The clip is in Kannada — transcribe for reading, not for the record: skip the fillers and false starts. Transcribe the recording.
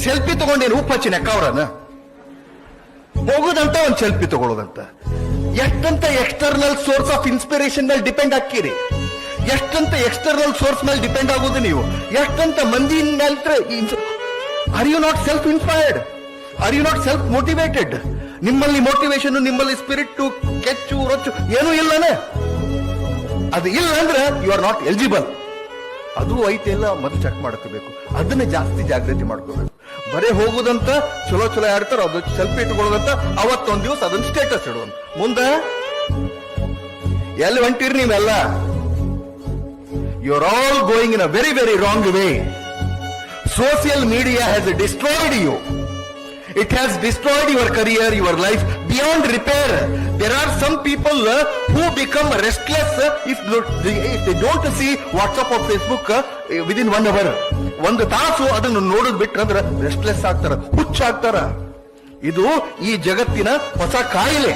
ಸೆಲ್ಫಿ ತಗೊಂಡೇನು ಉಪ್ಪು ಹಚ್ಚಿ ನೆಕ್ಕವ್ರನ ಹೋಗುದಂತ ಒಂದ್ ಸೆಲ್ಫಿ ತಗೊಳ್ಳೋದಂತ. ಎಷ್ಟಂತ ಎಕ್ಸ್ಟರ್ನಲ್ ಸೋರ್ಸ್ ಆಫ್ ಇನ್ಸ್ಪಿರೇಷನ್ ಮೇಲೆ ಡಿಪೆಂಡ್ ಆಗ್ತೀರಿ, ಎಷ್ಟಂತ ಎಕ್ಸ್ಟರ್ನಲ್ ಸೋರ್ಸ್ ಮೇಲೆ ಡಿಪೆಂಡ್ ಆಗೋದು ನೀವು, ಎಷ್ಟಂತ ಮಂದಿ ಮೇಲೆ. Are you not self inspired? Are you not self motivated? ನಿಮ್ಮಲ್ಲಿ ಮೋಟಿವೇಶನ್, ನಿಮ್ಮಲ್ಲಿ ಸ್ಪಿರಿಟ್, ಕೆಚ್ಚು ರೊಚ್ಚು ಏನೂ ಇಲ್ಲನೆ. ಅದು ಇಲ್ಲ ಅಂದ್ರೆ ಯು ಆರ್ ನಾಟ್ ಎಲಿಜಿಬಲ್. ಅದು ಐತೆ ಇಲ್ಲ ಮೊದಲು ಚೆಕ್ ಮಾಡ್ಕೋಬೇಕು, ಅದನ್ನ ಜಾಸ್ತಿ ಜಾಗೃತಿ ಮಾಡ್ಕೋಬೇಕು. ಬರೇ ಹೋಗುದಂತ ಚಲೋ ಚಲೋ ಆಡ್ತಾರ, ಅದು ಸೆಲ್ಫಿ ಇಟ್ಕೊಳ್ಳೋದಂತ ಅವತ್ತೊಂದ್ ದಿವಸ ಅದನ್ನ ಸ್ಟೇಟಸ್ ಇಡುವಂತ. ಮುಂದೆ ಎಲ್ಲಿ ಹೊಂಟಿರಿ ನೀವೆಲ್ಲ? You are all going in a very very wrong way. Social media has destroyed you. It has destroyed your career, your life beyond repair. There are some people who become restless if they don't see WhatsApp or Facebook within 1 hour. ಒಂದು ತಾಸು ಅದನ್ನು ನೋಡೋದು ಬಿಟ್ರಂದ್ರೆ ರೆಸ್ಟ್ಲೆಸ್ ಆಗ್ತಾರ, ಹುಚ್ಚಾಗ್ತಾರ. ಇದು ಈ ಜಗತ್ತಿನ ಹೊಸ ಕಾಯಿಲೆ.